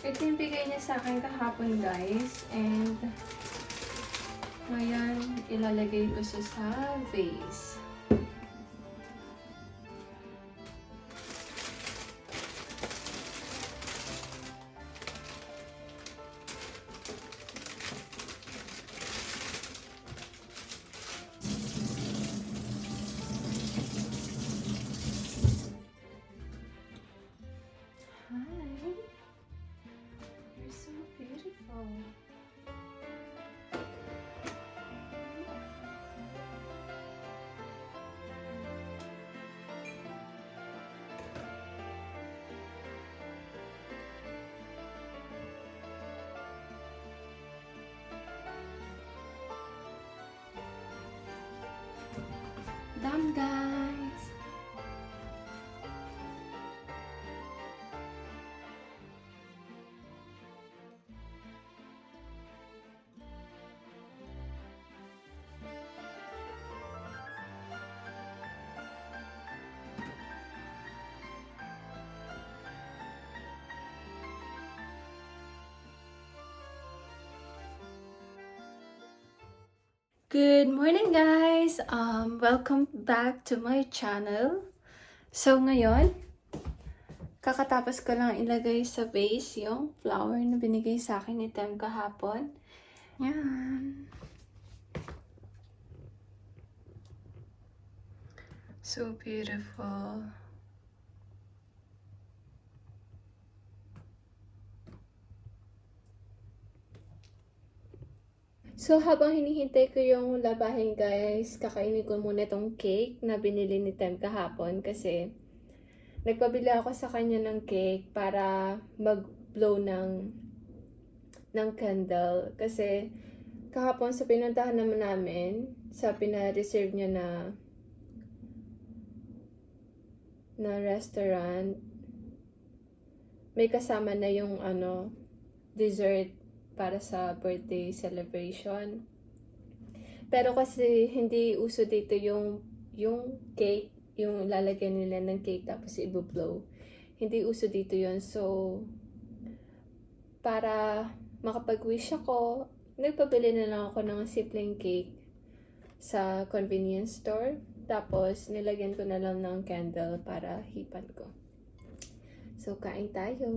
Ito yung bigay niya sa akin kahapon, guys. And, ngayon, ilalagay ko siya sa vase. Done, guys! Good morning, guys! Welcome back to my channel. So, ngayon, kakatapos ko lang ilagay sa vase yung flower na binigay sa akin ni Tem kahapon. Yan. So beautiful. So, habang hinihintay ko yung labahin, guys, kakainin ko muna tong cake na binili ni Tem kahapon kasi nagpabili ako sa kanya ng cake para mag-blow ng candle. Kasi kahapon sa pinuntahan naman namin, sa pina-reserve niya na restaurant, may kasama na yung dessert para sa birthday celebration. Pero kasi hindi uso dito yung cake, yung lalagyan nila ng cake tapos i-blow. Hindi uso dito yon. So, para makapag-wish ako, nagpabili na lang ako ng simpleng cake sa convenience store. Tapos, nilagyan ko na lang ng candle para hipan ko. So, kain tayo.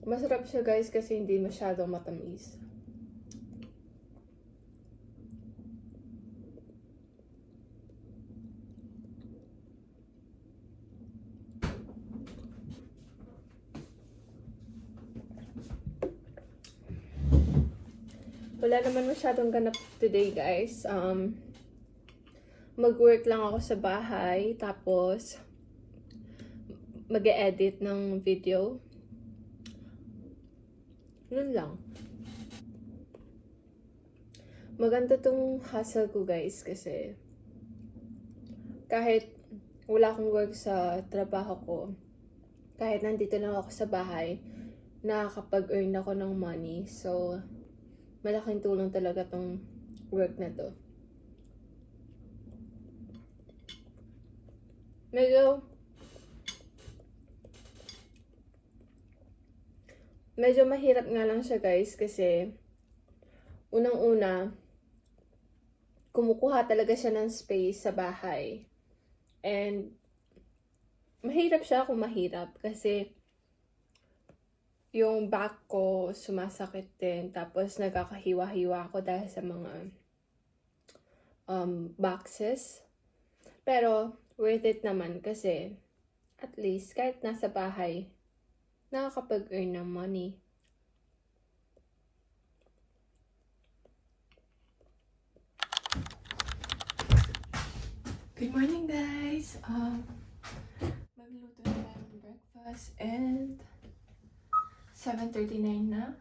Masarap siya, guys, kasi hindi masyadong matamis. Wala naman masyadong ganap today, guys. Mag-work lang ako sa bahay, tapos mag-e-edit ng video. Yun lang. Maganda tong hustle ko, guys, kasi kahit wala akong work sa trabaho ko, kahit nandito lang ako sa bahay, nakakapag-earn ako ng money. So, malaking tulong talaga tong work na to. Medyo mahirap nga lang siya, guys, kasi unang-una, kumukuha talaga siya ng space sa bahay. And mahirap siya kung mahirap kasi yung back ko sumasakit din. Tapos nagkakahiwa-hiwa ako dahil sa mga boxes. Pero worth it naman kasi at least kahit nasa bahay, nakakapag-earn ng money. Good morning, guys! Magluto na tayo ng breakfast and 7:39 na.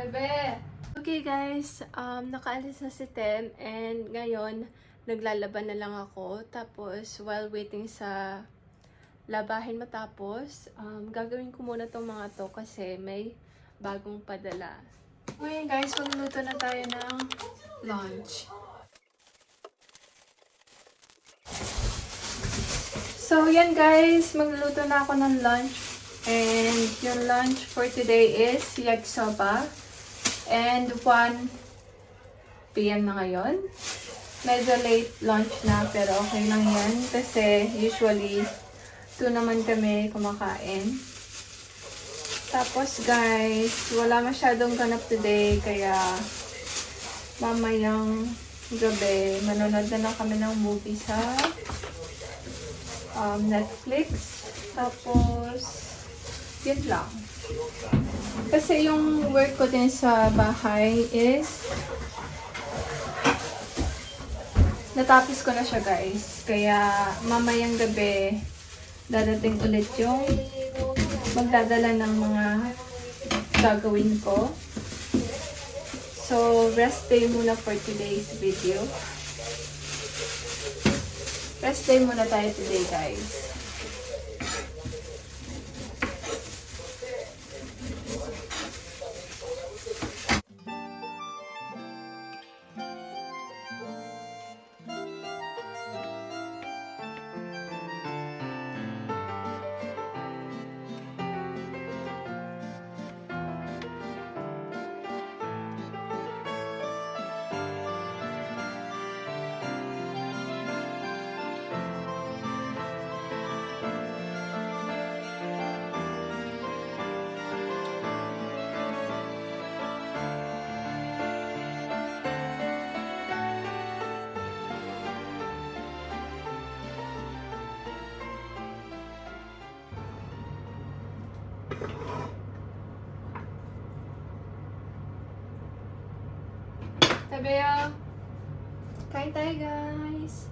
Bebe! Okay guys, nakaalis na si Tem and ngayon naglalaban na lang ako. Tapos while waiting sa labahin matapos, gagawin ko muna tong mga to kasi may bagong padala. Ngayon guys, magluto na tayo ng lunch. So yan guys, magluluto na ako ng lunch. And yung lunch for today is yakisoba. And 1 PM na ngayon. Medyo late lunch na pero okay lang yan. Kasi usually 2 naman kami kumakain. Tapos guys, wala masyadong ganap today. Kaya mamayang gabi, manonood na lang kami ng movie sa Netflix. Tapos yun lang. Kasi yung work ko din sa bahay is natapos ko na siya guys. Kaya mamayang gabi dadating ulit yung magdadala ng mga gagawin ko. So rest day muna for today's video. Rest day muna tayo today guys. Tabeyo! Kain tayo guys!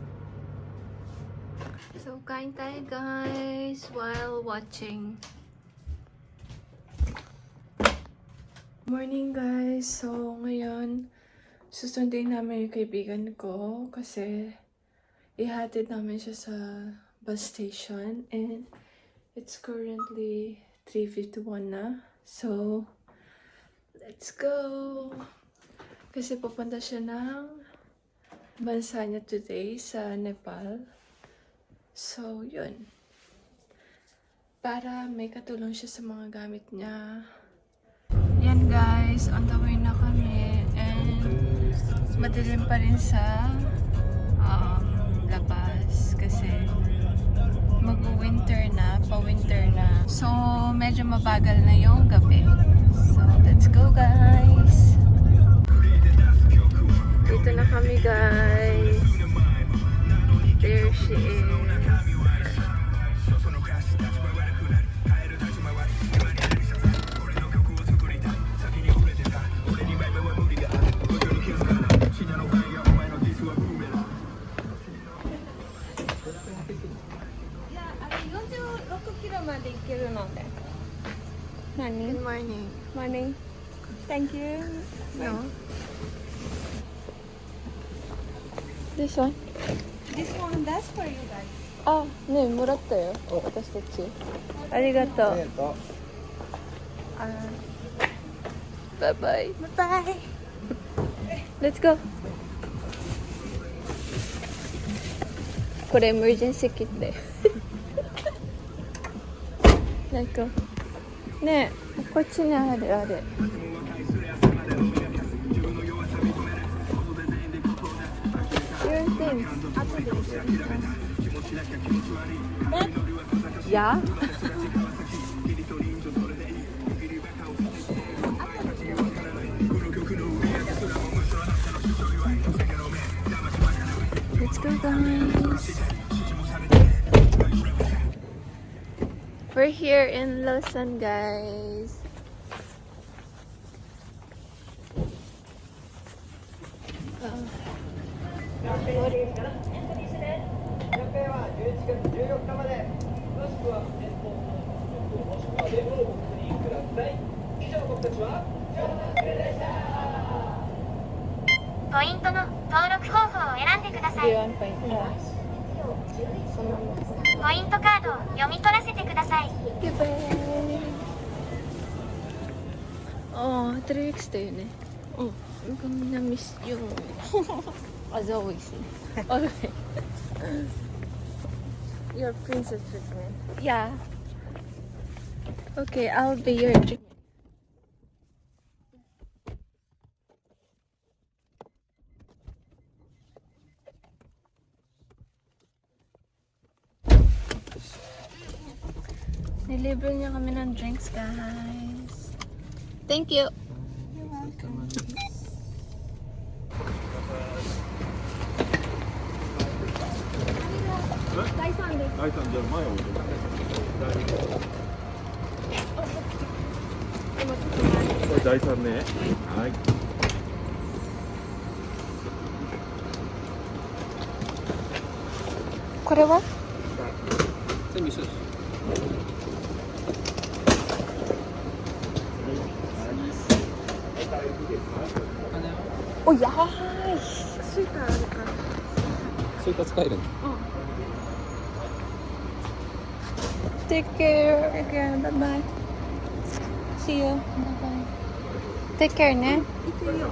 So, kain tayo guys while watching. Morning guys! So, ngayon susundin namin yung kaibigan ko kasi ihatid namin siya sa bus station and it's currently 3:51 na. So, let's go! Kasi pupunta siya ng bansa niya today sa Nepal. So, yun. Para may katulong siya sa mga gamit niya. Yan guys, on the way na kami. And madilim pa rin sa labas. Kasi mag-winter na, pa-winter na. So, medyo mabagal na yung gabi. So, let's go guys! Dito na kami guys. There she is. Good morning. Morning. Thank you. No. This one? This one, that's for you guys. あ、ね、もらったよ。私たち。ありがとう。バイバイ。Bye. Let's go. これエマージェンシーキットで。なんかねえ、こっちにあるあれ。Your things. Yeah? Let's go guys. We're here in Lausanne guys. ポイントの登録方法を選んでください。 Beyond point. Sama mo. ポイントカードを読み取らせてください。 Goodbye! Oh, 3 weeks to yun eh. Oh, kung na-miss yung... As always eh. Always. Your princess treatment. Yeah. Okay, I'll be your drink. Nilibre niya kami ng drinks, guys. Thank you. You're welcome. 第三じゃあ前を置いてこれ第三ね。はい。これは？全部一緒です。お、やばい。スイカあるから。スイカ使えるの？ Take care. Take care. Bye-bye. See you. Take care ね。行くよ。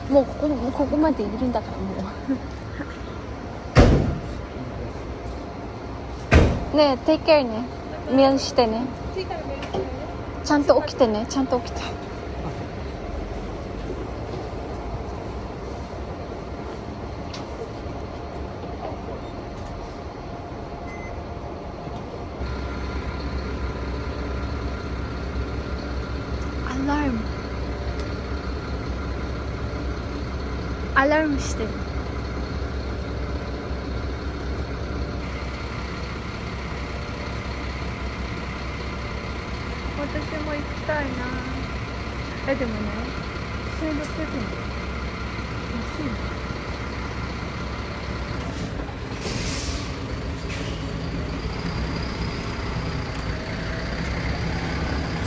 もうここまでいるんだからもう。ねえ、Take care ね。メールしてね。スイカのメールしてね。ちゃんと起きてね。ちゃんと起きて。アラーム。アラームしてる。私も行きたいな。でもね、1600円で安いの。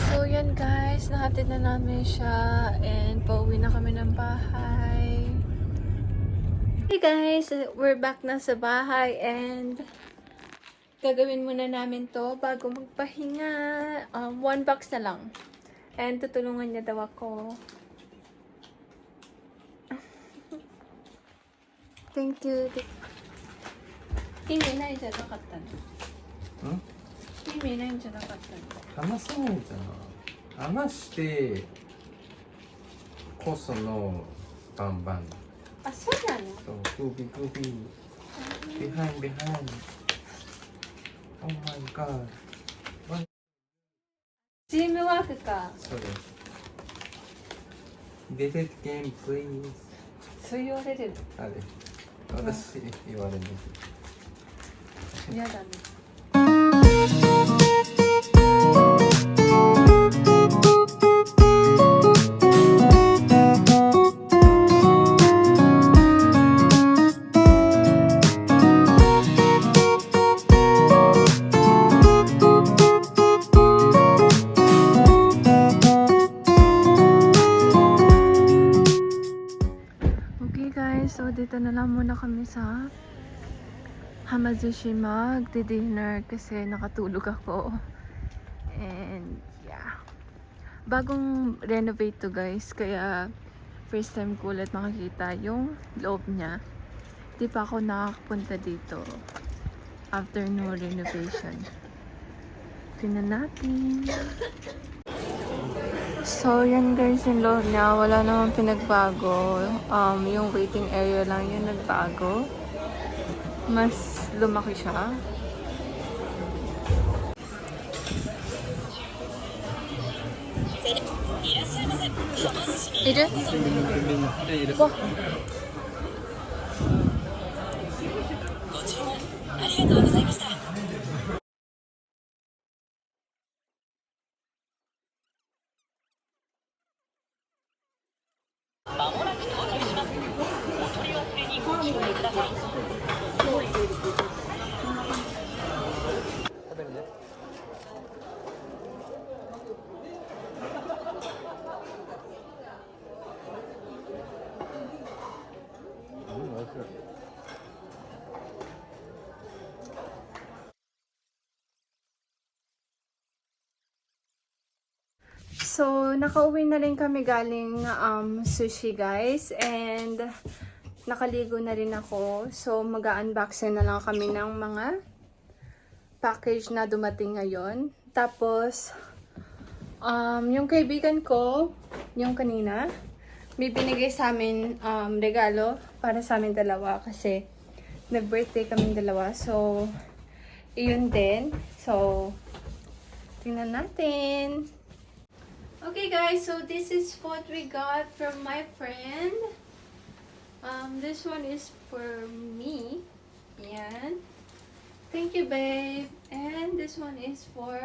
So yan guys, nahatid na namin siya and pauwi na kami ng bahay. Hey guys, we're back na sa bahay and gagawin muna namin to bago magpahinga. 1 box na lang. And tutulungan niya daw ako. Thank you. Kimi,ないんじゃなかったの？Kimi, ないんじゃなかったの？話さないじゃん。話してこそのバンバン。あ、そうなの？そう、グービーグービー。behind behind。Oh my god。チームワークか。そうです。出てけん please。そう言われるあれ。私言われるんです。の？嫌だね。Okay guys, so dito na lang muna kami sa Hamazushi magdi-dinner kasi nakatulog ako. And yeah. Bagong renovate to guys, kaya first time ko ulit makikita yung loob niya. Di pa ako nakakapunta dito after no renovation. Tingnan natin. So, yan guys yung loob niya. Wala namang pinagbago. Yung waiting area lang yung nagbago. Mas lumaki siya. Iru? Wah. So, nakauwi na rin kami galing sushi guys. And nakaligo na rin ako. So, mag-unboxing na lang kami ng mga package na dumating ngayon. Tapos, yung kaibigan ko, yung kanina, may binigay sa amin regalo para sa amin dalawa kasi nag-birthday kaming dalawa. So, iyon din. So, tingnan natin. Okay guys, so this is what we got from my friend. This one is for me. Yan. Thank you, babe. And this one is for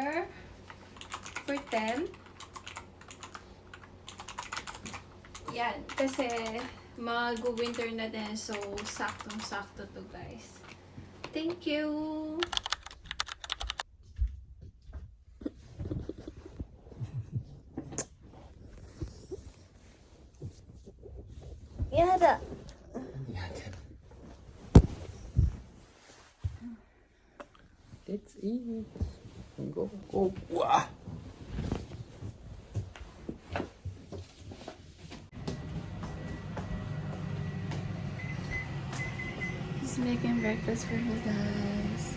Tem. Yan. Kasi mag-winter na din. So, saktong-sakto to guys. Thank you. Yada. Let's eat. Go, go. Wow. He's making breakfast for me, guys.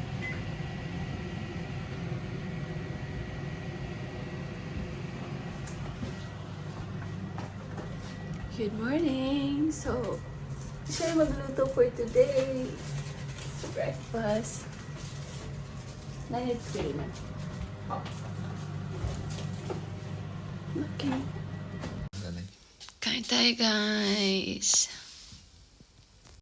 Good morning. So, siya yung magluto for today. Breakfast. Let's see. Okay. Kain tayo, guys.